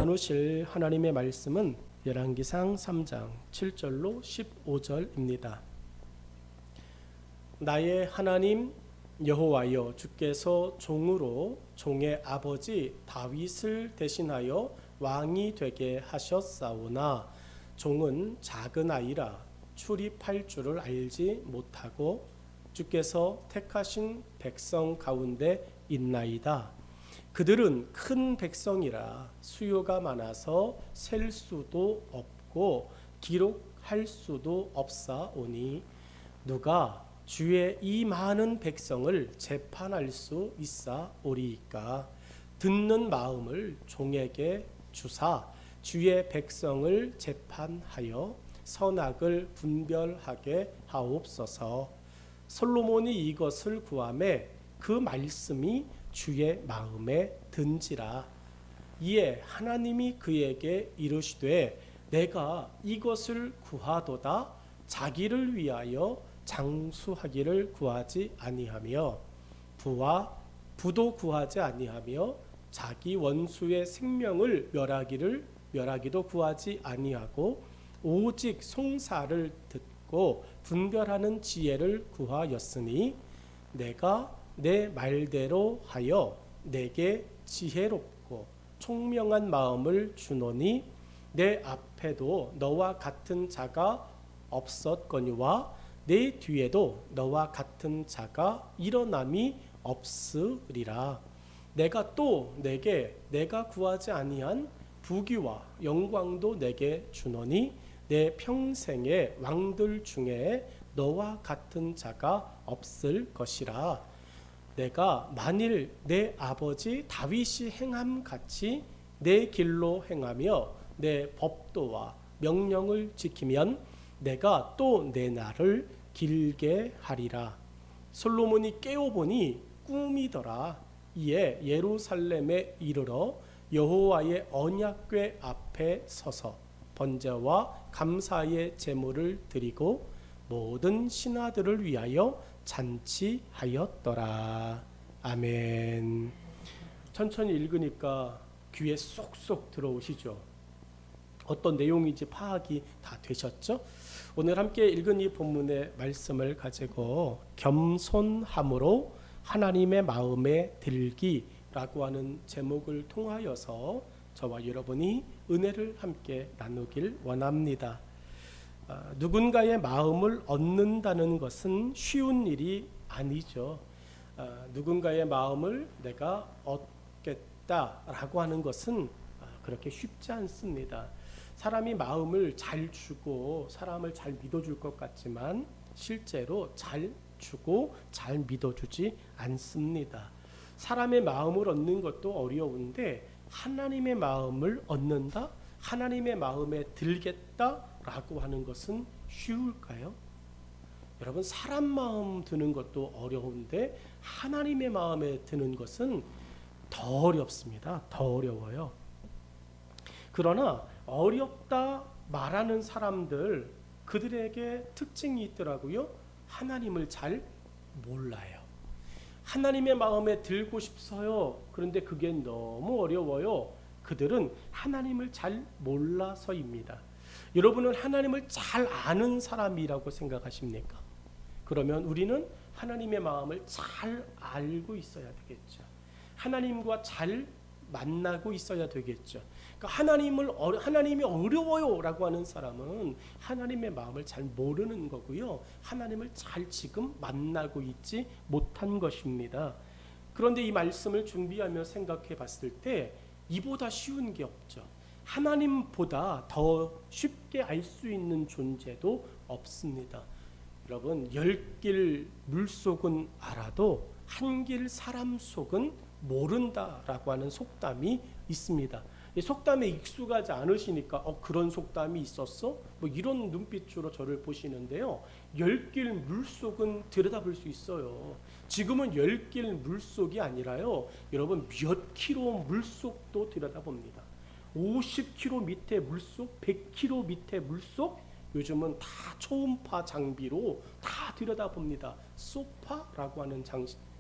나누실 하나님의 말씀은 열왕기상 3장 7절로 15절입니다. 나의 하나님 여호와여, 주께서 종으로 종의 아버지 다윗을 대신하여 왕이 되게 하셨사오나 종은 작은 아이라 출입할 줄을 알지 못하고 주께서 택하신 백성 가운데 있나이다. 그들은 큰 백성이라 수요가 많아서 셀 수도 없고 기록할 수도 없사오니 누가 주의 이 많은 백성을 재판할 수 있사오리이까. 듣는 마음을 종에게 주사 주의 백성을 재판하여 선악을 분별하게 하옵소서. 솔로몬이 이것을 구하매 그 말씀이 주의 마음에 든지라. 이에 하나님이 그에게 이르시되 내가 이것을 구하도다. 자기를 위하여 장수하기를 구하지 아니하며 부와 부도 구하지 아니하며 자기 원수의 생명을 멸하기도 구하지 아니하고 오직 송사를 듣고 분별하는 지혜를 구하였으니 내가 내 말대로 하여 내게 지혜롭고 총명한 마음을 주노니 내 앞에도 너와 같은 자가 없었거니와 내 뒤에도 너와 같은 자가 일어남이 없으리라. 내가 또 내게 내가 구하지 아니한 부귀와 영광도 내게 주노니 내 평생의 왕들 중에 너와 같은 자가 없을 것이라. 내가 만일 내 아버지 다윗이 행함 같이 내 길로 행하며 내 법도와 명령을 지키면 내가 또 내 날을 길게 하리라. 솔로몬이 깨어보니 꿈이더라. 이에 예루살렘에 이르러 여호와의 언약궤 앞에 서서 번제와 감사의 제물을 드리고 모든 신하들을 위하여 잔치하였더라. 아멘. 천천히 읽으니까 귀에 쏙쏙 들어오시죠? 어떤 내용인지 파악이 다 되셨죠? 오늘 함께 읽은 이 본문의 말씀을 가지고 겸손함으로 하나님의 마음에 들기라고 하는 제목을 통하여서 저와 여러분이 은혜를 함께 나누길 원합니다. 누군가의 마음을 얻는다는 것은 쉬운 일이 아니죠. 누군가의 마음을 내가 얻겠다라고 하는 것은 그렇게 쉽지 않습니다. 사람이 마음을 잘 주고 사람을 잘 믿어줄 것 같지만 실제로 잘 주고 잘 믿어주지 않습니다. 사람의 마음을 얻는 것도 어려운데 하나님의 마음을 얻는다? 하나님의 마음에 들겠다라고 하는 것은 쉬울까요? 여러분, 사람 마음 드는 것도 어려운데 하나님의 마음에 드는 것은 더 어렵습니다. 더 어려워요. 그러나 어렵다 말하는 사람들, 그들에게 특징이 있더라고요. 하나님을 잘 몰라요. 하나님의 마음에 들고 싶어요. 그런데 그게 너무 어려워요. 그들은 하나님을 잘 몰라서입니다. 여러분은 하나님을 잘 아는 사람이라고 생각하십니까? 그러면 우리는 하나님의 마음을 잘 알고 있어야 되겠죠. 하나님과 잘 만나고 있어야 되겠죠. 그러니까 하나님이 어려워요라고 하는 사람은 하나님의 마음을 잘 모르는 거고요. 하나님을 잘 지금 만나고 있지 못한 것입니다. 그런데 이 말씀을 준비하며 생각해 봤을 때 이보다 쉬운 게 없죠. 하나님보다 더 쉽게 알 수 있는 존재도 없습니다. 여러분, 10길 물속은 알아도 한 길 사람 속은 모른다라고 하는 속담이 있습니다. 이 속담에 익숙하지 않으시니까 그런 속담이 있었어? 뭐 이런 눈빛으로 저를 보시는데요. 10길 물속은 들여다볼 수 있어요. 지금은 10길 물속이 아니라요. 여러분, 몇 킬로 물속도 들여다봅니다. 50km 밑에 물속, 100km 밑에 물속, 요즘은 다 초음파 장비로 다 들여다봅니다. 소파라고 하는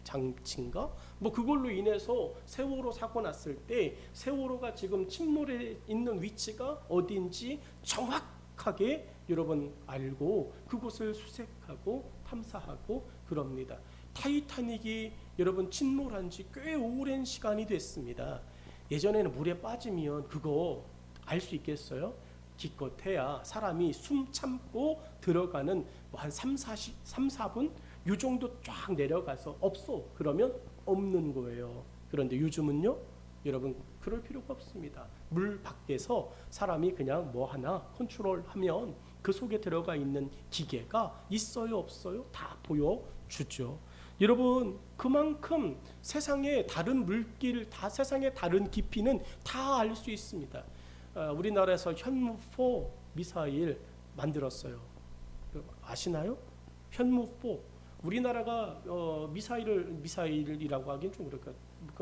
장치인가? 뭐 그걸로 인해서 세월호 사고 났을 때 세월호가 지금 침몰해 있는 위치가 어디인지 정확하게 여러분 알고 그곳을 수색하고 탐사하고 그럽니다. 타이타닉이 여러분 침몰한 지 꽤 오랜 시간이 됐습니다. 예전에는 물에 빠지면 그거 알 수 있겠어요? 기껏해야 사람이 숨 참고 들어가는 뭐 한 3-4분 요 정도 쫙 내려가서 없어 그러면 없는 거예요. 그런데 요즘은요 여러분 그럴 필요가 없습니다. 물 밖에서 사람이 그냥 뭐 하나 컨트롤하면 그 속에 들어가 있는 기계가 있어요 없어요 다 보여주죠. 여러분 그만큼 세상의 다른 물길 다 세상의 다른 깊이는 다 알 수 있습니다. 우리나라에서 현무4 미사일 만들었어요. 아시나요? 현무4 우리나라가 미사일이라고 하긴 좀 그럴까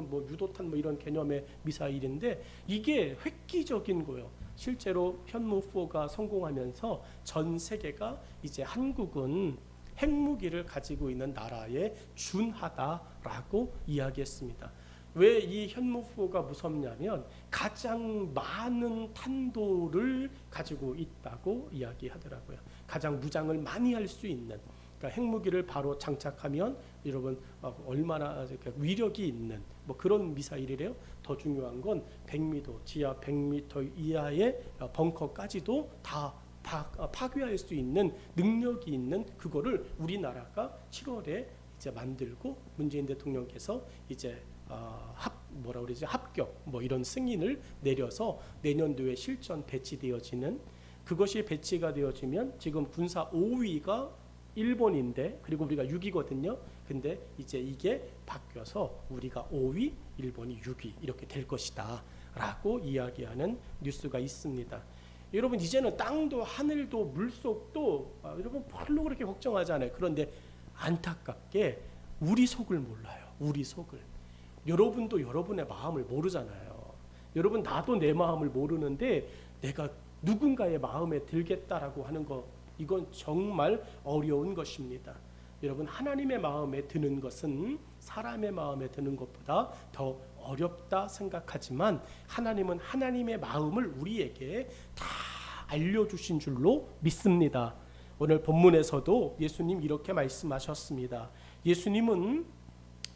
뭐 유도탄 뭐 이런 개념의 미사일인데 이게 획기적인 거예요. 실제로 현무4가 성공하면서 전 세계가 이제 한국은 핵무기를 가지고 있는 나라에 준하다라고 이야기했습니다. 왜 이 현무4가 무섭냐면 가장 많은 탄도를 가지고 있다고 이야기하더라고요. 가장 무장을 많이 할 수 있는 그러니까 핵무기를 바로 장착하면 여러분 얼마나 위력이 있는 뭐 그런 미사일이래요. 더 중요한 건 100m 지하 100m 이하의 벙커까지도 다 파괴할 수 있는 능력이 있는 그거를 우리나라가 7월에 이제 만들고 문재인 대통령께서 이제 합격 뭐 이런 승인을 내려서 내년도에 실전 배치되어지는 그것이 배치가 되어지면 지금 군사 5위가 일본인데 그리고 우리가 6위거든요. 근데 이제 이게 바뀌어서 우리가 5위, 일본이 6위 이렇게 될 것이다 라고 이야기하는 뉴스가 있습니다. 여러분 이제는 땅도 하늘도 물속도 여러분 별로 그렇게 걱정하지 않아요. 그런데 안타깝게 우리 속을 몰라요. 우리 속을. 여러분도 여러분의 마음을 모르잖아요. 여러분 나도 내 마음을 모르는데 내가 누군가의 마음에 들겠다라고 하는 거 이건 정말 어려운 것입니다. 여러분 하나님의 마음에 드는 것은 사람의 마음에 드는 것보다 더 어렵다 생각하지만 하나님은 하나님의 마음을 우리에게 다 알려주신 줄로 믿습니다. 오늘 본문에서도 예수님 이렇게 말씀하셨습니다. 예수님은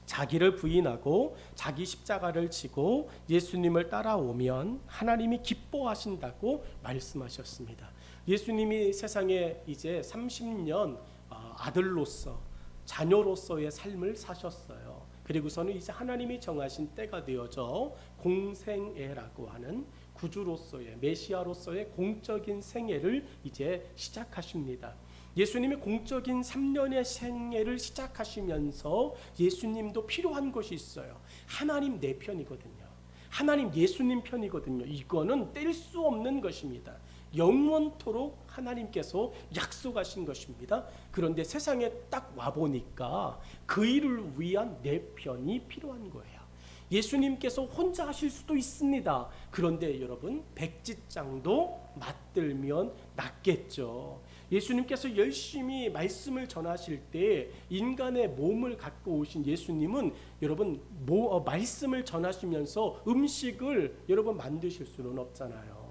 자기를 부인하고 자기 십자가를 지고 예수님을 따라오면 하나님이 기뻐하신다고 말씀하셨습니다. 예수님이 세상에 이제 30년 아들로서 자녀로서의 삶을 사셨어요. 그리고서는 이제 하나님이 정하신 때가 되어져 공생애라고 하는 구주로서의 메시아로서의 공적인 생애를 이제 시작하십니다. 예수님이 공적인 3년의 생애를 시작하시면서 예수님도 필요한 것이 있어요. 하나님 내 편이거든요. 하나님 예수님 편이거든요. 이거는 뗄 수 없는 것입니다. 영원토록 하나님께서 약속하신 것입니다. 그런데 세상에 딱 와보니까 그 일을 위한 내 편이 필요한 거예요. 예수님께서 혼자 하실 수도 있습니다. 그런데 여러분 백지장도 맞들면 낫겠죠. 예수님께서 열심히 말씀을 전하실 때 인간의 몸을 갖고 오신 예수님은 여러분 말씀을 전하시면서 음식을 여러분 만드실 수는 없잖아요.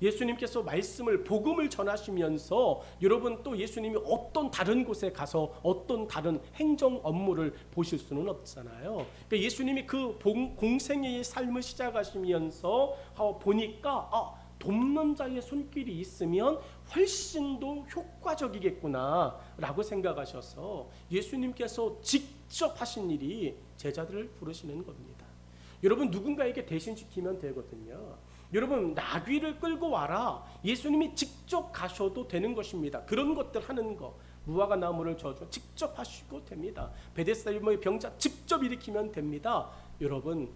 예수님께서 말씀을 복음을 전하시면서 여러분 또 예수님이 어떤 다른 곳에 가서 어떤 다른 행정 업무를 보실 수는 없잖아요. 그러니까 예수님이 그 공생애의 삶을 시작하시면서 보니까 돕는 자의 손길이 있으면 훨씬 더 효과적이겠구나 라고 생각하셔서 예수님께서 직접 하신 일이 제자들을 부르시는 겁니다. 여러분 누군가에게 대신 시키면 되거든요. 여러분 나귀를 끌고 와라. 예수님이 직접 가셔도 되는 것입니다. 그런 것들 하는 거 무화과 나무를 저주 직접 하시고 됩니다. 베데스다의 병자 직접 일으키면 됩니다. 여러분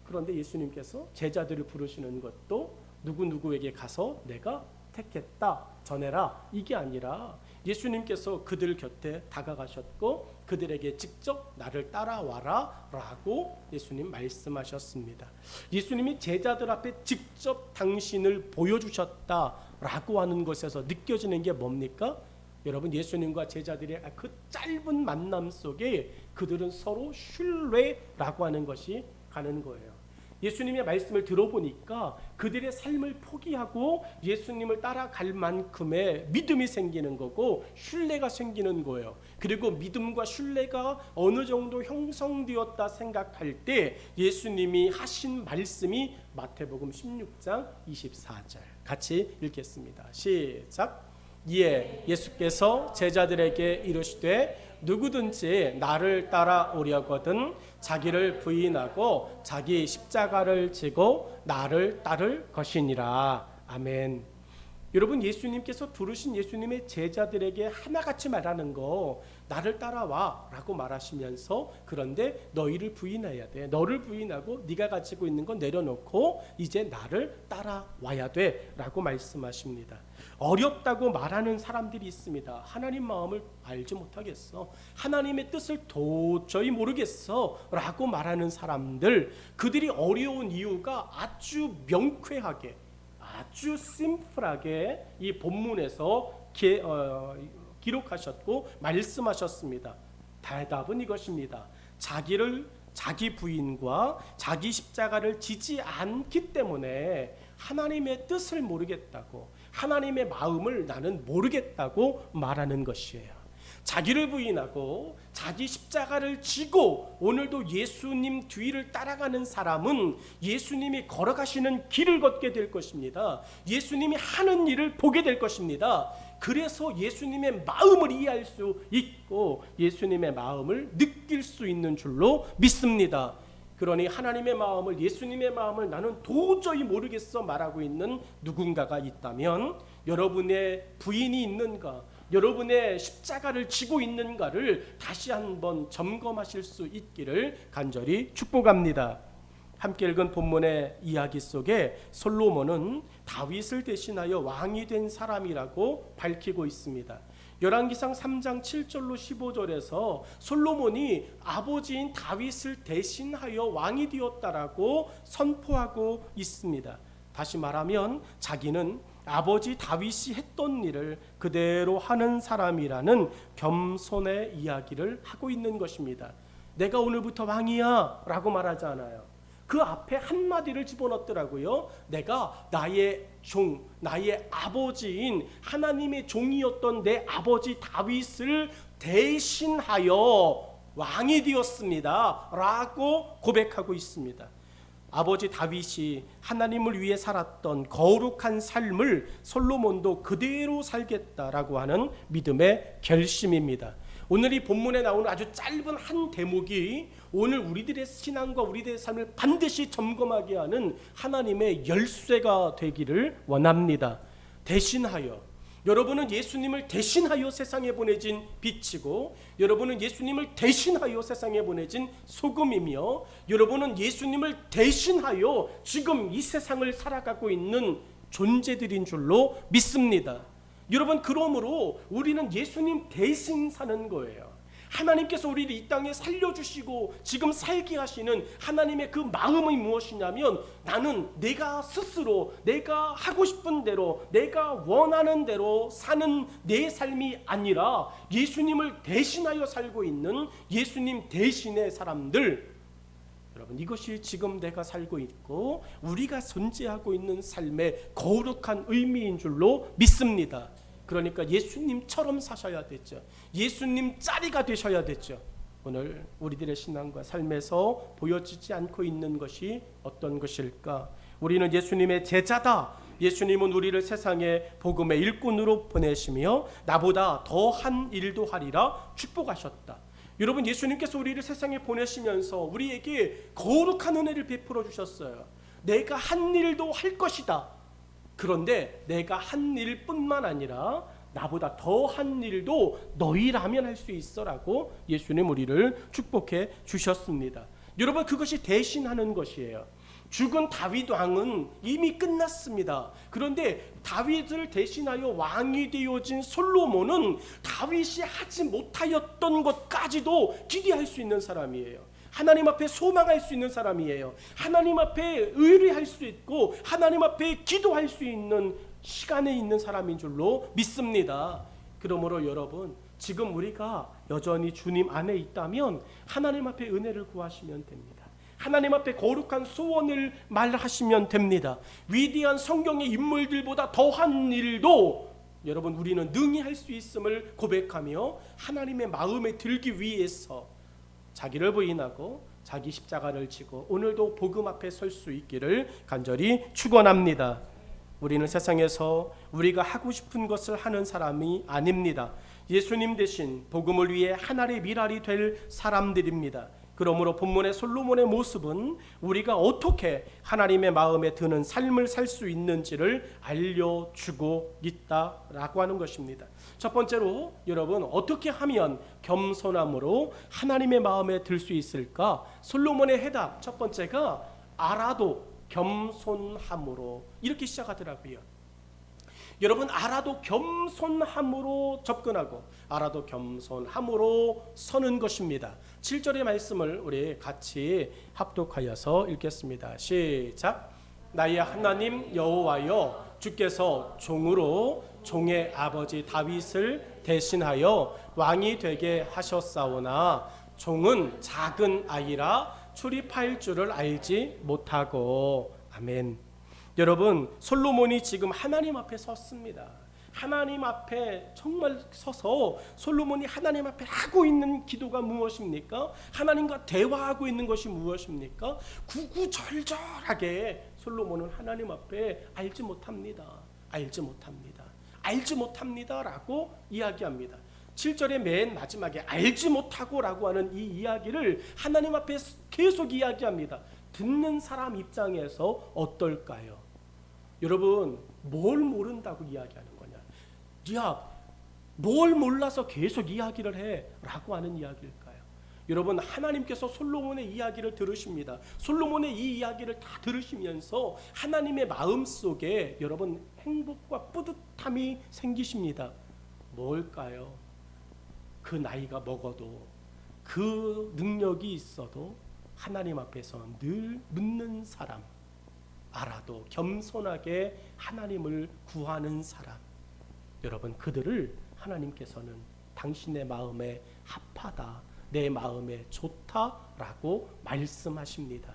그런데 예수님께서 제자들을 부르시는 것도 누구누구에게 가서 내가 택했다, 전해라, 이게 아니라 예수님께서 그들 곁에 다가가셨고 그들에게 직접 나를 따라와라 라고 예수님 말씀하셨습니다. 예수님이 제자들 앞에 직접 당신을 보여주셨다라고 하는 것에서 느껴지는 게 뭡니까? 여러분, 예수님과 제자들의 그 짧은 만남 속에 그들은 서로 신뢰라고 하는 것이 가는 거예요. 예수님의 말씀을 들어보니까 그들의 삶을 포기하고 예수님을 따라갈 만큼의 믿음이 생기는 거고 신뢰가 생기는 거예요. 그리고 믿음과 신뢰가 어느 정도 형성되었다 생각할 때 예수님이 하신 말씀이 마태복음 16장 24절 같이 읽겠습니다. 시작. 이에 예수께서 제자들에게 이르시되 누구든지 나를 따라오려거든 자기를 부인하고 자기 십자가를 지고 나를 따를 것이니라. 아멘. 여러분, 예수님께서 부르신 예수님의 제자들에게 하나같이 말하는 거, 나를 따라와 라고 말하시면서 그런데 너희를 부인해야 돼. 너를 부인하고 네가 가지고 있는 건 내려놓고 이제 나를 따라와야 돼 라고 말씀하십니다. 어렵다고 말하는 사람들이 있습니다. 하나님 마음을 알지 못하겠어, 하나님의 뜻을 도저히 모르겠어 라고 말하는 사람들, 그들이 어려운 이유가 아주 명쾌하게, 아주 심플하게 이 본문에서 기록하셨고 말씀하셨습니다. 대답은 이것입니다. 자기 부인과 자기 십자가를 지지 않기 때문에 하나님의 뜻을 모르겠다고, 하나님의 마음을 나는 모르겠다고 말하는 것이에요. 자기를 부인하고 자기 십자가를 지고 오늘도 예수님 뒤를 따라가는 사람은 예수님이 걸어가시는 길을 걷게 될 것입니다. 예수님이 하는 일을 보게 될 것입니다. 그래서 예수님의 마음을 이해할 수 있고 예수님의 마음을 느낄 수 있는 줄로 믿습니다. 그러니 하나님의 마음을, 예수님의 마음을 나는 도저히 모르겠어 말하고 있는 누군가가 있다면 여러분의 부인이 있는가, 여러분의 십자가를 지고 있는가를 다시 한번 점검하실 수 있기를 간절히 축복합니다. 함께 읽은 본문의 이야기 속에 솔로몬은 다윗을 대신하여 왕이 된 사람이라고 밝히고 있습니다. 열왕기상 3장 7절로 15절에서 솔로몬이 아버지인 다윗을 대신하여 왕이 되었다라고 선포하고 있습니다. 다시 말하면 자기는 아버지 다윗이 했던 일을 그대로 하는 사람이라는 겸손의 이야기를 하고 있는 것입니다. 내가 오늘부터 왕이야 라고 말하지 않아요. 그 앞에 한마디를 집어넣더라고요. 내가 나의 종, 나의 아버지인 하나님의 종이었던 내 아버지 다윗을 대신하여 왕이 되었습니다 라고 고백하고 있습니다. 아버지 다윗이 하나님을 위해 살았던 거룩한 삶을 솔로몬도 그대로 살겠다라고 하는 믿음의 결심입니다. 오늘 이 본문에 나오는 아주 짧은 한 대목이 오늘 우리들의 신앙과 우리들의 삶을 반드시 점검하게 하는 하나님의 열쇠가 되기를 원합니다. 대신하여, 여러분은 예수님을 대신하여 세상에 보내진 빛이고, 여러분은 예수님을 대신하여 세상에 보내진 소금이며, 여러분은 예수님을 대신하여 지금 이 세상을 살아가고 있는 존재들인 줄로 믿습니다. 여러분, 그러므로 우리는 예수님 대신 사는 거예요. 하나님께서 우리를 이 땅에 살려주시고 지금 살게 하시는 하나님의 그 마음이 무엇이냐면, 나는 내가 스스로 내가 하고 싶은 대로 내가 원하는 대로 사는 내 삶이 아니라 예수님을 대신하여 살고 있는 예수님 대신의 사람들, 여러분, 이것이 지금 내가 살고 있고 우리가 존재하고 있는 삶의 거룩한 의미인 줄로 믿습니다. 그러니까 예수님처럼 사셔야 되죠. 예수님 짜리가 되셔야 되죠. 오늘 우리들의 신앙과 삶에서 보여지지 않고 있는 것이 어떤 것일까? 우리는 예수님의 제자다. 예수님은 우리를 세상의 복음의 일꾼으로 보내시며 나보다 더한 일도 하리라 축복하셨다. 여러분, 예수님께서 우리를 세상에 보내시면서 우리에게 거룩한 은혜를 베풀어 주셨어요. 내가 한 일도 할 것이다. 그런데 내가 한 일뿐만 아니라 나보다 더한 일도 너희라면 할 수 있어라고 예수님 우리를 축복해 주셨습니다. 여러분, 그것이 대신하는 것이에요. 죽은 다윗 왕은 이미 끝났습니다. 그런데 다윗을 대신하여 왕이 되어진 솔로몬은 다윗이 하지 못하였던 것까지도 기대할 수 있는 사람이에요. 하나님 앞에 소망할 수 있는 사람이에요. 하나님 앞에 의뢰할 수 있고 하나님 앞에 기도할 수 있는 시간에 있는 사람인 줄로 믿습니다. 그러므로 여러분, 지금 우리가 여전히 주님 안에 있다면 하나님 앞에 은혜를 구하시면 됩니다. 하나님 앞에 거룩한 소원을 말하시면 됩니다. 위대한 성경의 인물들보다 더한 일도 여러분 우리는 능히 할 수 있음을 고백하며 하나님의 마음에 들기 위해서 자기를 부인하고 자기 십자가를 지고 오늘도 복음 앞에 설 수 있기를 간절히 축원합니다. 우리는 세상에서 우리가 하고 싶은 것을 하는 사람이 아닙니다. 예수님 대신 복음을 위해 하나의 미랄이 될 사람들입니다. 그러므로 본문의 솔로몬의 모습은 우리가 어떻게 하나님의 마음에 드는 삶을 살 수 있는지를 알려주고 있다라고 하는 것입니다. 첫 번째로 여러분, 어떻게 하면 겸손함으로 하나님의 마음에 들 수 있을까? 솔로몬의 해답 첫 번째가 알아도 겸손함으로, 이렇게 시작하더라고요. 여러분, 알아도 겸손함으로 접근하고 알아도 겸손함으로 서는 것입니다. 7절의 말씀을 우리 같이 합독하여서 읽겠습니다. 시작. 나의 하나님 여호와여, 주께서 종으로 종의 아버지 다윗을 대신하여 왕이 되게 하셨사오나 종은 작은 아이라 출입할 줄을 알지 못하고. 아멘. 여러분, 솔로몬이 지금 하나님 앞에 섰습니다. 하나님 앞에 정말 서서 솔로몬이 하나님 앞에 하고 있는 기도가 무엇입니까? 하나님과 대화하고 있는 것이 무엇입니까? 구구절절하게 솔로몬은 하나님 앞에 알지 못합니다. 알지 못합니다. 알지 못합니다라고 이야기합니다. 7절의 맨 마지막에 알지 못하고라고 하는 이 이야기를 하나님 앞에 계속 이야기합니다. 듣는 사람 입장에서 어떨까요? 여러분, 뭘 모른다고 이야기하는 거냐? 야, 뭘 몰라서 계속 이야기를 해 라고 하는 이야기일까요? 여러분, 하나님께서 솔로몬의 이야기를 들으십니다. 솔로몬의 이 이야기를 다 들으시면서 하나님의 마음속에 여러분 행복과 뿌듯함이 생기십니다. 뭘까요? 그 나이가 먹어도 그 능력이 있어도 하나님 앞에서 늘 묻는 사람, 알아도 겸손하게 하나님을 구하는 사람, 여러분, 그들을 하나님께서는 당신의 마음에 합하다, 내 마음에 좋다라고 말씀하십니다.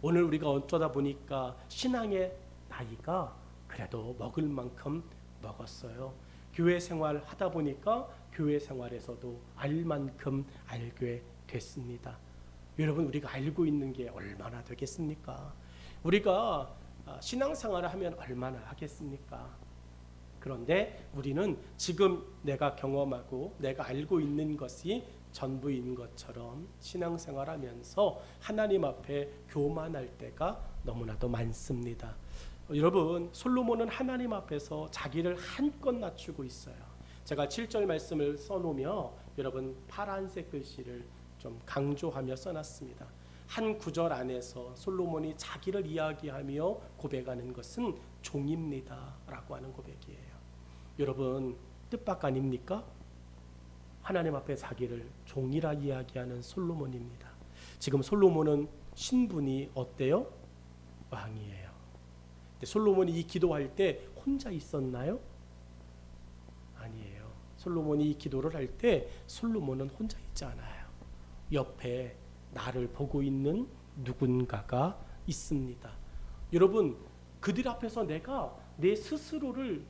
오늘 우리가 어쩌다 보니까 신앙의 나이가 그래도 먹을 만큼 먹었어요. 교회 생활 하다 보니까 교회 생활에서도 알 만큼 알게 됐습니다. 여러분, 우리가 알고 있는 게 얼마나 되겠습니까? 우리가 신앙생활을 하면 얼마나 하겠습니까? 그런데 우리는 지금 내가 경험하고 내가 알고 있는 것이 전부인 것처럼 신앙생활하면서 하나님 앞에 교만할 때가 너무나도 많습니다. 여러분, 솔로몬은 하나님 앞에서 자기를 한껏 낮추고 있어요. 제가 7절 말씀을 써놓으며 여러분 파란색 글씨를 좀 강조하며 써놨습니다. 한 구절 안에서 솔로몬이 자기를 이야기하며 고백하는 것은 종입니다 라고 하는 고백이에요. 여러분, 뜻밖 아닙니까? 하나님 앞에 자기를 종이라 이야기하는 솔로몬입니다. 지금 솔로몬은 신분이 어때요? 왕이에요. 근데 솔로몬이 이 기도할 때 혼자 있었나요? 아니에요. 솔로몬이 이 기도를 할 때 솔로몬은 혼자 있지 않아요. 옆에 나를 보고 있는 누군가가 있습니다. 여러분, 그들 앞에서 내가 내 스스로를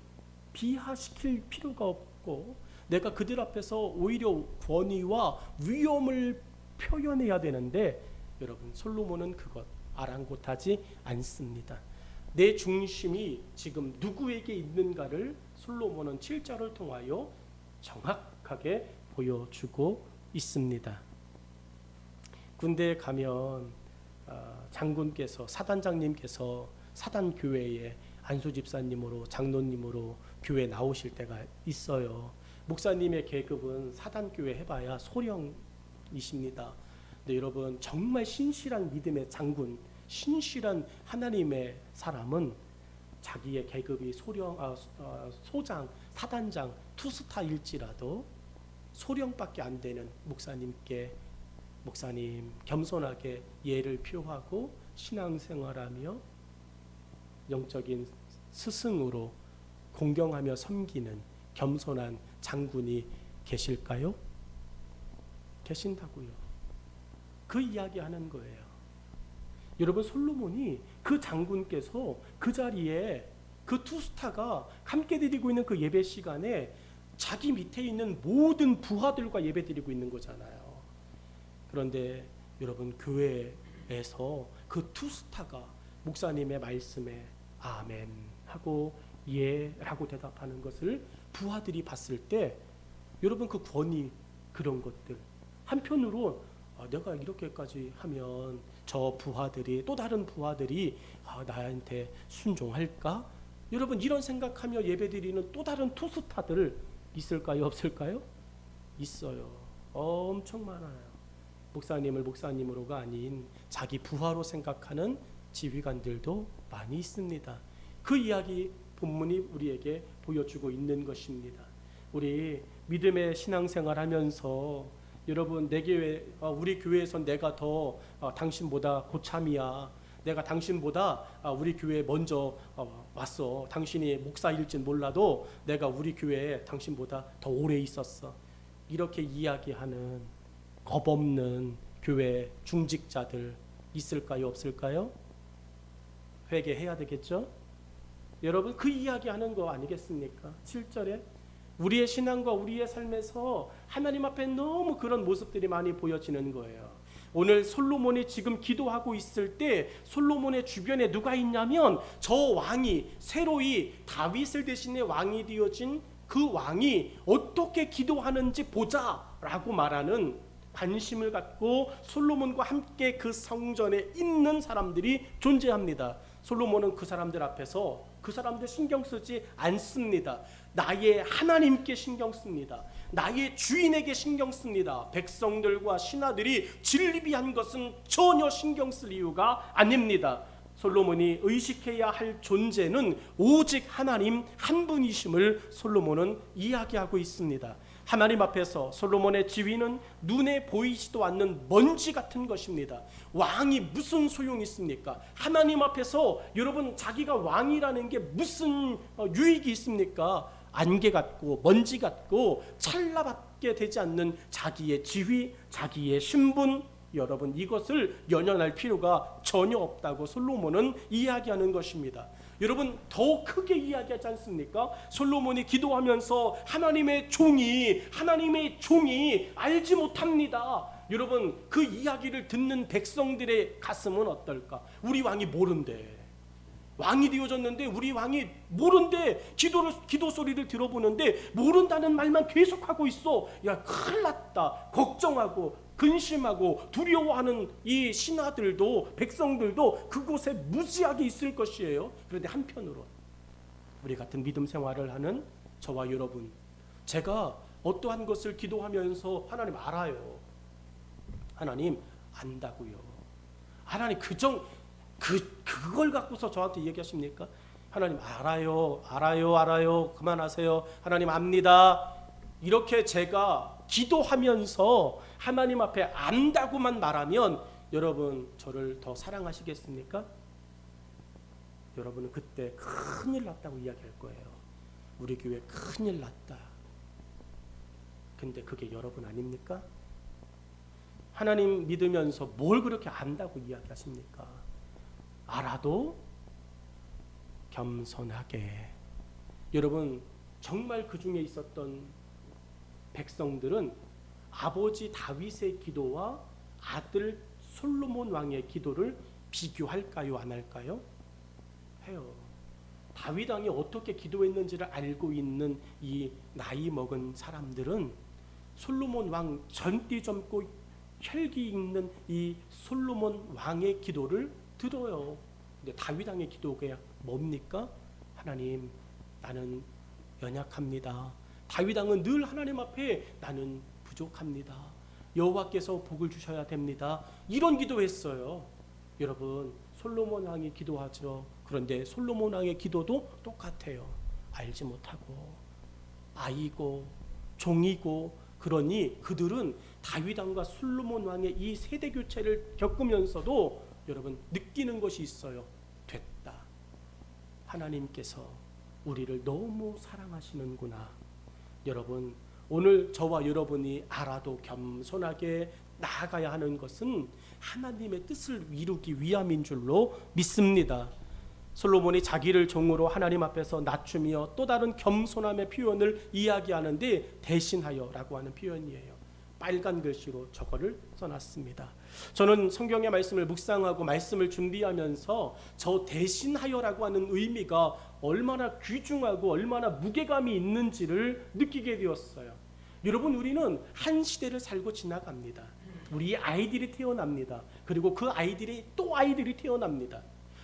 비하시킬 필요가 없고 내가 그들 앞에서 오히려 권위와 위엄을 표현해야 되는데 여러분, 솔로몬은 그것 아랑곳하지 않습니다. 내 중심이 지금 누구에게 있는가를 솔로몬은 7절을 통하여 정확하게 보여주고 있습니다. 군대에 가면 장군께서, 사단장님께서 사단교회에 안수 집사님으로, 장로님으로 교회 나오실 때가 있어요. 목사님의 계급은 사단교회 해봐야 소령이십니다. 근데 여러분, 정말 신실한 믿음의 장군, 신실한 하나님의 사람은 자기의 계급이 소장, 사단장, 투스타일지라도 소령밖에 안 되는 목사님께 목사님 겸손하게 예를 표하고 신앙생활하며 영적인 스승으로 공경하며 섬기는 겸손한 장군이 계실까요? 계신다고요. 그 이야기하는 거예요. 여러분, 솔로몬이 그 장군께서 그 자리에 그 투스타가 함께 드리고 있는 그 예배 시간에 자기 밑에 있는 모든 부하들과 예배 드리고 있는 거잖아요. 그런데 여러분, 교회에서 그 투스타가 목사님의 말씀에 아멘 하고 예라고 대답하는 것을 부하들이 봤을 때 여러분, 그 권위, 그런 것들, 한편으로 내가 이렇게까지 하면 저 부하들이, 또 다른 부하들이 나한테 순종할까? 여러분, 이런 생각하며 예배드리는 또 다른 투스타들 있을까요? 없을까요? 있어요. 엄청 많아요. 목사님을 목사님으로가 아닌 자기 부하로 생각하는 지휘관들도 많이 있습니다. 그 이야기 본문이 우리에게 보여주고 있는 것입니다. 우리 믿음의 신앙생활 하면서 여러분, 내 교회, 우리 교회에선 내가 더 당신보다 고참이야. 내가 당신보다 우리 교회에 먼저 왔어. 당신이 목사일진 몰라도 내가 우리 교회에 당신보다 더 오래 있었어. 이렇게 이야기하는 겁없는 교회 중직자들 있을까요? 없을까요? 회개해야 되겠죠? 여러분, 그 이야기하는 거 아니겠습니까? 7절에 우리의 신앙과 우리의 삶에서 하나님 앞에 너무 그런 모습들이 많이 보여지는 거예요. 오늘 솔로몬이 지금 기도하고 있을 때 솔로몬의 주변에 누가 있냐면 저 왕이, 새로이 다윗을 대신해 왕이 되어진 그 왕이 어떻게 기도하는지 보자라고 말하는 관심을 갖고 솔로몬과 함께 그 성전에 있는 사람들이 존재합니다. 솔로몬은 그 사람들 앞에서 그 사람들 신경 쓰지 않습니다. 나의 하나님께 신경 씁니다. 나의 주인에게 신경 씁니다. 백성들과 신하들이 진리비한 것은 전혀 신경 쓸 이유가 아닙니다. 솔로몬이 의식해야 할 존재는 오직 하나님 한 분이심을 솔로몬은 이야기하고 있습니다. 하나님 앞에서 솔로몬의 지위는 눈에 보이지도 않는 먼지 같은 것입니다. 왕이 무슨 소용이 있습니까? 하나님 앞에서 여러분, 자기가 왕이라는 게 무슨 유익이 있습니까? 안개 같고 먼지 같고 찰나밖에 되지 않는 자기의 지위, 자기의 신분, 여러분, 이것을 연연할 필요가 전혀 없다고 솔로몬은 이야기하는 것입니다. 여러분, 더 크게 이야기하지 않습니까? 솔로몬이 기도하면서 하나님의 종이 알지 못합니다. 여러분, 그 이야기를 듣는 백성들의 가슴은 어떨까? 우리 왕이 모른대. 왕이 되어졌는데 우리 왕이 모른대. 기도 소리를 들어보는데 모른다는 말만 계속하고 있어. 야, 큰일 났다. 걱정하고 근심하고 두려워하는 이 신하들도, 백성들도 그곳에 무지하게 있을 것이에요. 그런데 한편으로 우리 같은 믿음 생활을 하는 저와 여러분, 제가 어떠한 것을 기도하면서 하나님 알아요. 하나님 안다고요. 하나님 그걸 갖고서 저한테 얘기하십니까? 하나님 알아요. 그만하세요. 하나님 압니다. 이렇게 제가 기도하면서 하나님 앞에 안다고만 말하면 여러분, 저를 더 사랑하시겠습니까? 여러분은 그때 큰일 났다고 이야기할 거예요. 우리 교회 큰일 났다. 근데 그게 여러분 아닙니까? 하나님 믿으면서 뭘 그렇게 안다고 이야기하십니까? 알아도 겸손하게. 여러분, 정말 그 중에 있었던 백성들은 아버지 다윗의 기도와 아들 솔로몬 왕의 기도를 비교할까요? 안 할까요? 해요. 다윗 왕이 어떻게 기도했는지를 알고 있는 이 나이 먹은 사람들은 솔로몬 왕 전띠 젊고 혈기 있는 이 솔로몬 왕의 기도를 들어요. 근데 다윗 왕의 기도가 뭡니까? 하나님, 나는 연약합니다. 다윗 왕은 늘 하나님 앞에 나는 부족합니다. 여호와께서 복을 주셔야 됩니다. 이런 기도했어요. 여러분 솔로몬 왕이 기도하죠. 그런데 솔로몬 왕의 기도도 똑같아요. 알지 못하고 아이고 종이고, 그러니 그들은 다윗 왕과 솔로몬 왕의 이 세대 교체를 겪으면서도 여러분 느끼는 것이 있어요. 됐다. 하나님께서 우리를 너무 사랑하시는구나. 여러분 오늘 저와 여러분이 알아도 겸손하게 나아가야 하는 것은 하나님의 뜻을 이루기 위함인 줄로 믿습니다. 솔로몬이 자기를 종으로 하나님 앞에서 낮추며 또 다른 겸손함의 표현을 이야기하는데 대신하여라고 하는 표현이에요. 빨간 글씨로 저거를 써놨습니다. 저는 성경의 말씀을 묵상하고 말씀을 준비하면서 저 대신하여라고 하는 의미가 얼마나 귀중하고 얼마나 무게감이 있는지를 느끼게 되었어요. 여러분 우리는 한 시대를 살고 지나갑니다. 우리 아이들이 태어납니다. 그리고 그 아이들이 또 아이들이 태어납니다.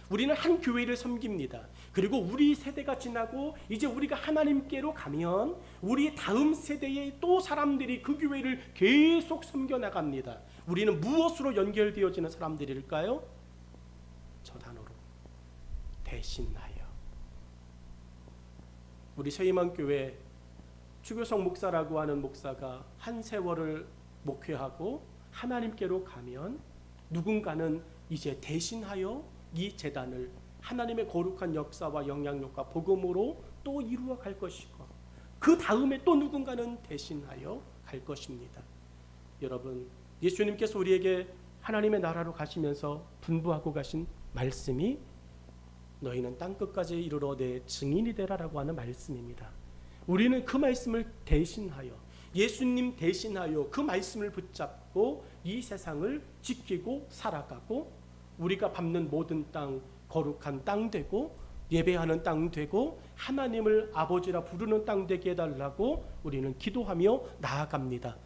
우리는 한 교회를 섬깁니다. 그리고 우리 세대가 지나고 이제 우리가 하나님께로 가면 우리 다음 세대의 또 사람들이 그 교회를 계속 섬겨나갑니다. 우리는 무엇으로 연결되어지는 사람들일까요? 저 단어로 대신하여. 우리 서희만교회 추교성 목사라고 하는 목사가 한 세월을 목회하고 하나님께로 가면 누군가는 이제 대신하여 이 재단을 하나님의 거룩한 역사와 영향력과 복음으로 또 이루어 갈 것이고, 그 다음에 또 누군가는 대신하여 갈 것입니다. 여러분 예수님께서 우리에게 하나님의 나라로 가시면서 분부하고 가신 말씀이 너희는 땅끝까지 이르러 내 증인이 되라라고 하는 말씀입니다. 우리는 그 말씀을 대신하여, 예수님 대신하여 그 말씀을 붙잡고 이 세상을 지키고 살아가고, 우리가 밟는 모든 땅 거룩한 땅 되고 예배하는 땅 되고 하나님을 아버지라 부르는 땅 되게 해달라고 우리는 기도하며 나아갑니다.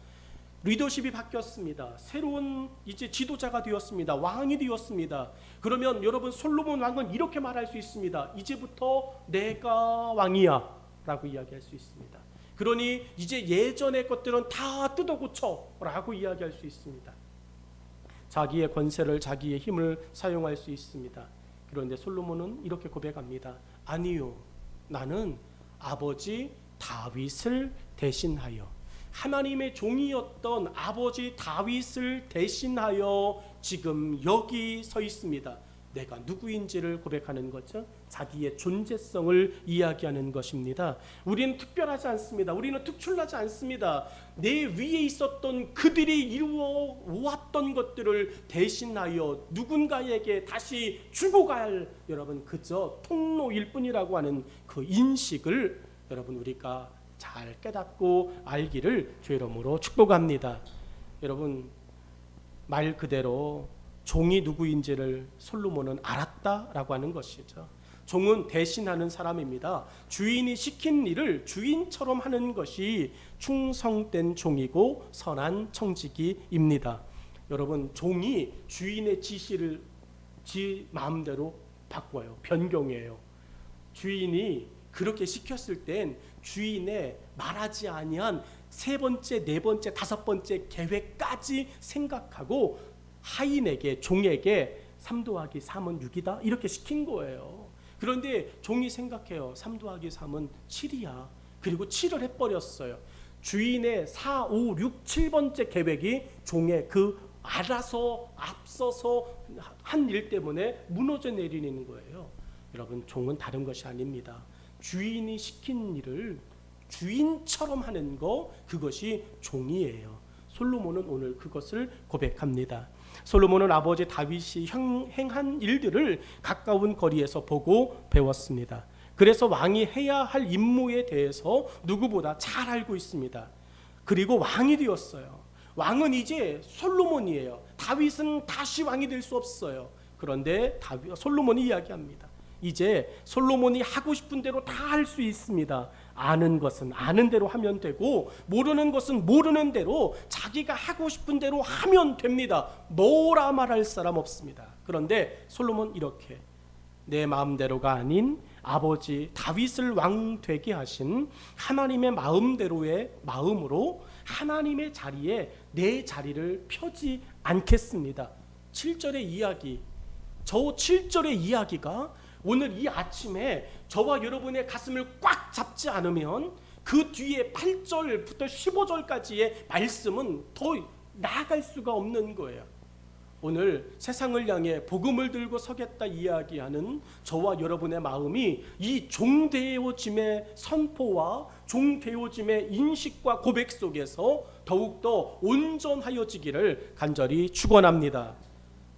리더십이 바뀌었습니다. 새로운 이제 지도자가 되었습니다. 왕이 되었습니다. 그러면 여러분 솔로몬 왕은 이렇게 말할 수 있습니다. 이제부터 내가 왕이야 라고 이야기할 수 있습니다. 그러니 이제 예전의 것들은 다 뜯어고쳐 라고 이야기할 수 있습니다. 자기의 권세를, 자기의 힘을 사용할 수 있습니다. 그런데 솔로몬은 이렇게 고백합니다. 아니요, 나는 아버지 다윗을 대신하여, 하나님의 종이었던 아버지 다윗을 대신하여 지금 여기 서 있습니다. 내가 누구인지를 고백하는 거죠. 자기의 존재성을 이야기하는 것입니다. 우리는 특별하지 않습니다. 우리는 특출나지 않습니다. 내 위에 있었던 그들이 이루어 왔던 것들을 대신하여 누군가에게 다시 주고 갈, 여러분 그저 통로일 뿐이라고 하는 그 인식을 여러분 우리가 잘 깨닫고 알기를 주의 이름으로 축복합니다. 여러분 말 그대로 종이 누구인지를 솔로몬은 알았다라고 하는 것이죠. 종은 대신하는 사람입니다. 주인이 시킨 일을 주인처럼 하는 것이 충성된 종이고 선한 청지기입니다. 여러분 종이 주인의 지시를 지 마음대로 바꿔요. 변경해요. 주인이 그렇게 시켰을 땐 주인의 말하지 아니한 세 번째, 네 번째, 다섯 번째 계획까지 생각하고 하인에게, 종에게 3 더하기 3은 6이다 이렇게 시킨 거예요. 그런데 종이 생각해요. 3 더하기 3은 7이야. 그리고 7을 해버렸어요. 주인의 4, 5, 6, 7번째 계획이 종의 그 알아서 앞서서 한 일 때문에 무너져 내리는 거예요. 여러분 종은 다른 것이 아닙니다. 주인이 시킨 일을 주인처럼 하는 거, 그것이 종이에요. 솔로몬은 오늘 그것을 고백합니다. 솔로몬은 아버지 다윗이 행한 일들을 가까운 거리에서 보고 배웠습니다. 그래서 왕이 해야 할 임무에 대해서 누구보다 잘 알고 있습니다. 그리고 왕이 되었어요. 왕은 이제 솔로몬이에요. 다윗은 다시 왕이 될 수 없어요. 그런데 솔로몬이 이야기합니다. 이제 솔로몬이 하고 싶은 대로 다 할 수 있습니다. 아는 것은 아는 대로 하면 되고 모르는 것은 모르는 대로 자기가 하고 싶은 대로 하면 됩니다. 뭐라 말할 사람 없습니다. 그런데 솔로몬 이렇게, 내 마음대로가 아닌 아버지 다윗을 왕 되게 하신 하나님의 마음대로의 마음으로 하나님의 자리에 내 자리를 펴지 않겠습니다. 7절의 이야기, 저 7절의 이야기가 오늘 이 아침에 저와 여러분의 가슴을 꽉 잡지 않으면 그 뒤에 8절부터 15절까지의 말씀은 더 나아갈 수가 없는 거예요. 오늘 세상을 향해 복음을 들고 서겠다 이야기하는 저와 여러분의 마음이 이 종되어짐의 선포와 종되어짐의 인식과 고백 속에서 더욱더 온전하여지기를 간절히 축원합니다.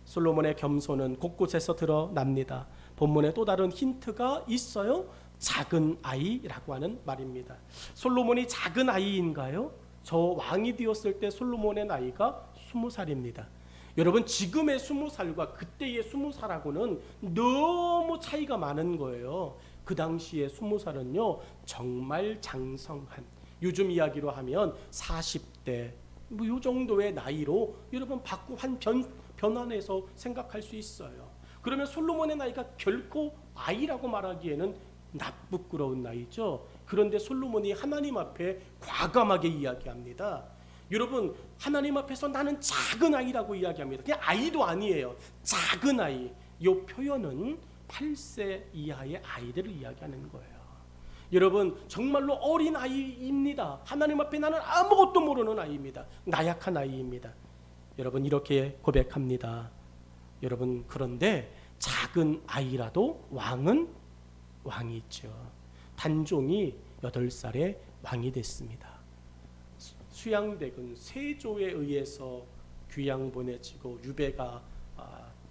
솔로몬의 겸손은 곳곳에서 드러납니다. 본문에 또 다른 힌트가 있어요. 작은 아이라고 하는 말입니다. 솔로몬이 작은 아이인가요? 저 왕이 되었을 때 솔로몬의 나이가 20살입니다. 여러분, 지금의 20살과 그때의 20살하고는 너무 차이가 많은 거예요. 그 당시의 20살은요 정말 장성한, 요즘 이야기로 하면 40대 이 정도의 나이로 여러분 받고 한 변환해서 생각할 수 있어요. 그러면 솔로몬의 나이가 결코 아이라고 말하기에는 나쁘끄러운 나이죠. 그런데 솔로몬이 하나님 앞에 과감하게 이야기합니다. 여러분, 하나님 앞에서 나는 작은 아이라고 이야기합니다. 그냥 아이도 아니에요. 작은 아이. 이 표현은 8세 이하의 아이들을 이야기하는 거예요. 여러분, 정말로 어린 아이입니다. 하나님 앞에 나는 아무것도 모르는 아이입니다. 나약한 아이입니다. 여러분, 이렇게 고백합니다. 여러분, 그런데 작은 아이라도 왕은 왕이 있죠. 단종이 8살에 왕이 됐습니다. 수양대군 세조에 의해서 귀양 보내지고 유배가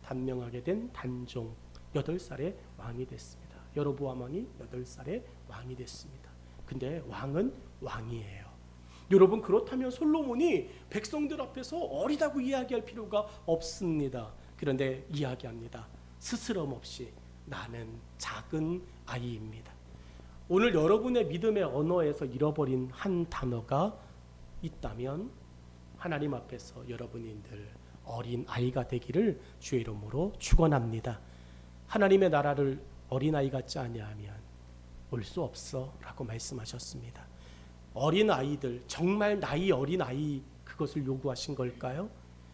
단명하게 된 단종 8살에 왕이 됐습니다. 여로보암 왕이 8살에 왕이 됐습니다. 근데 왕은 왕이에요. 여러분, 그렇다면 솔로몬이 백성들 앞에서 어리다고 이야기할 필요가 없습니다. 그런데 이야기합니다. 스스럼 없이 나는 작은 아이입니다. 오늘 여러분의 믿음의 언어에서 잃어버린 한 단어가 있다면 하나님 앞에서 여러분이 늘 어린 아이가 되기를 주의 이름으로 축원합니다. 하나님의 나라를 어린 아이 같지 아니하면 올 수 없어 라고 말씀하셨습니다. 어린 아이들, 정말 나이 어린 아이, 그것을 요구하신 걸까요?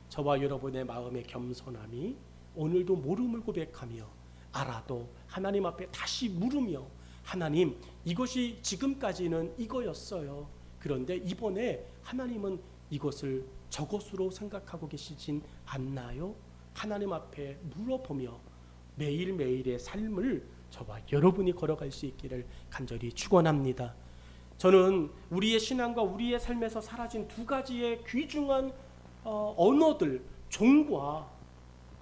저와 여러분의 마음의 겸손함이 오늘도 모름을 고백하며 알아도 하나님 앞에 다시 물으며, 하나님, 이것이 지금까지는 이거였어요. 그런데 이번에 하나님은 이것을 저것으로 생각하고 계시진 않나요? 하나님 앞에 물어보며 매일매일의 삶을 저와 여러분이 걸어갈 수 있기를 간절히 축원합니다. 저는 우리의 신앙과 우리의 삶에서 사라진 두 가지의 귀중한 언어들, 종과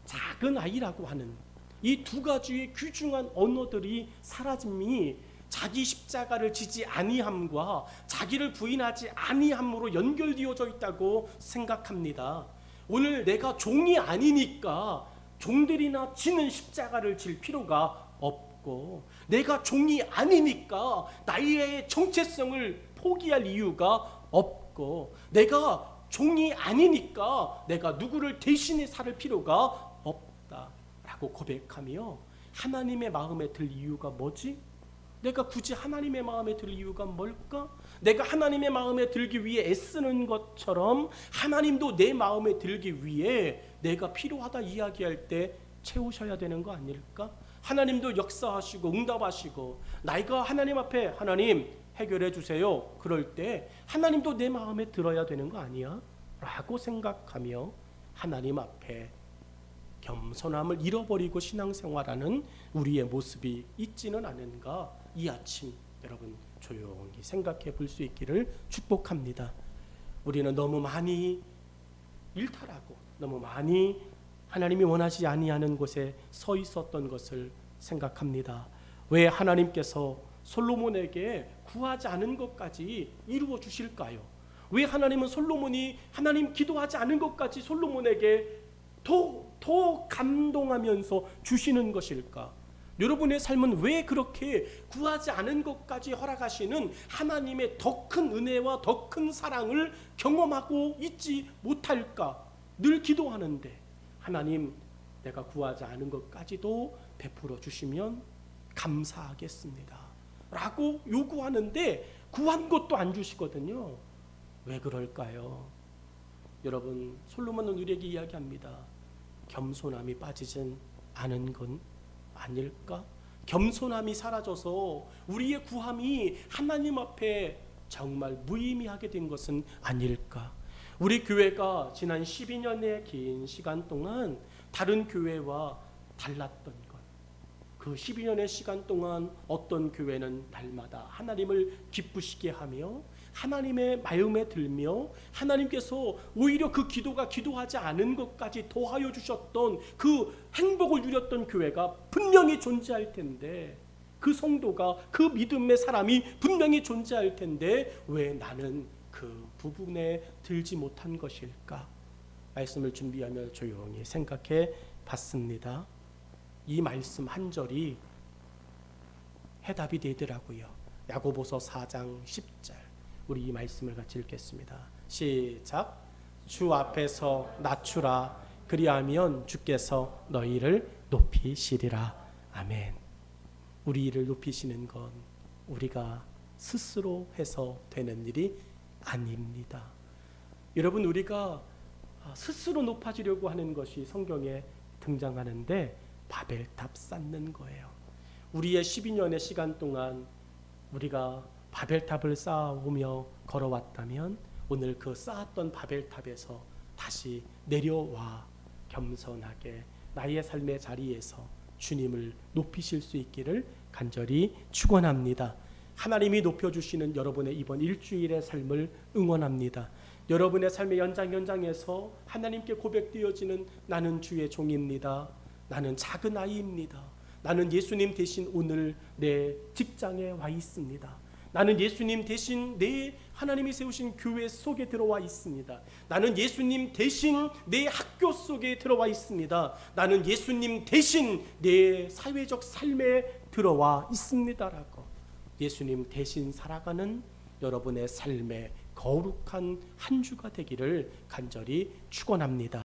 작은 아이라고 하는 이 두 가지의 귀중한 언어들이 사라짐이 자기 십자가를 지지 아니함과 자기를 부인하지 아니함으로 연결되어져 있다고 생각합니다. 오늘 내가 종이 아니니까 종들이나 지는 십자가를 질 필요가 없고, 내가 종이 아니니까 나의 정체성을 포기할 이유가 없고, 내가 종이 아니니까 내가 누구를 대신해 살 필요가 없다라고 고백하며 하나님의 마음에 들 이유가 뭐지? 내가 굳이 하나님의 마음에 들 이유가 뭘까? 내가 하나님의 마음에 들기 위해 애쓰는 것처럼 하나님도 내 마음에 들기 위해 내가 필요하다 이야기할 때 채우셔야 되는 거 아닐까? 하나님도 역사하시고 응답하시고 나이가 하나님 앞에 하나님 해결해 주세요. 그럴 때 하나님도 내 마음에 들어야 되는 거 아니야? 라고 생각하며 하나님 앞에 겸손함을 잃어버리고 신앙생활하는 우리의 모습이 있지는 않은가? 이 아침 여러분 조용히 생각해 볼 수 있기를 축복합니다. 우리는 너무 많이 일탈하고 너무 많이 하나님이 원하지 아니하는 곳에 서 있었던 것을 생각합니다. 왜 하나님께서 솔로몬에게 구하지 않은 것까지 이루어 주실까요? 왜 하나님은 솔로몬이 하나님 기도하지 않은 것까지 솔로몬에게 더 감동하면서 주시는 것일까? 여러분의 삶은 왜 그렇게 구하지 않은 것까지 허락하시는 하나님의 더 큰 은혜와 더 큰 사랑을 경험하고 있지 못할까? 늘 기도하는데 하나님, 내가 구하지 않은 것까지도 베풀어 주시면 감사하겠습니다 라고 요구하는데 구한 것도 안 주시거든요. 왜 그럴까요? 여러분, 솔로몬은 우리에게 이야기합니다. 겸손함이 빠지진 않은 건 아닐까? 겸손함이 사라져서 우리의 구함이 하나님 앞에 정말 무의미하게 된 것은 아닐까? 우리 교회가 지난 12년의 긴 시간 동안 다른 교회와 달랐던 것, 그 12년의 시간 동안 어떤 교회는 날마다 하나님을 기쁘시게 하며 하나님의 마음에 들며 하나님께서 오히려 그 기도가 기도하지 않은 것까지 더하여 주셨던 그 행복을 누렸던 교회가 분명히 존재할 텐데, 그 성도가, 그 믿음의 사람이 분명히 존재할 텐데 왜 나는 그 부분에 들지 못한 것일까? 말씀을 준비하며 조용히 생각해 봤습니다. 이 말씀 한 절이 해답이 되더라고요. 야고보서 4장 10절. 우리 이 말씀을 같이 읽겠습니다. 시작. 주 앞에서 낮추라. 그리하면 주께서 너희를 높이시리라. 아멘. 우리를 높이시는 건 우리가 스스로 해서 되는 일이 아닙니다. 여러분, 우리가 스스로 높아지려고 하는 것이 성경에 등장하는데 바벨탑 쌓는 거예요. 우리의 12년의 시간 동안 우리가 바벨탑을 쌓아오며 걸어왔다면 오늘 그 쌓았던 바벨탑에서 다시 내려와 겸손하게 나의 삶의 자리에서 주님을 높이실 수 있기를 간절히 축원합니다. 하나님이 높여주시는 여러분의 이번 일주일의 삶을 응원합니다. 여러분의 삶의 연장에서 하나님께 고백되어지는 나는 주의 종입니다. 나는 작은 아이입니다. 나는 예수님 대신 오늘 내 직장에 와 있습니다. 나는 예수님 대신 내 하나님이 세우신 교회 속에 들어와 있습니다. 나는 예수님 대신 내 학교 속에 들어와 있습니다. 나는 예수님 대신 내 사회적 삶에 들어와 있습니다라고 예수님 대신 살아가는 여러분의 삶의 거룩한 한 주가 되기를 간절히 축원합니다.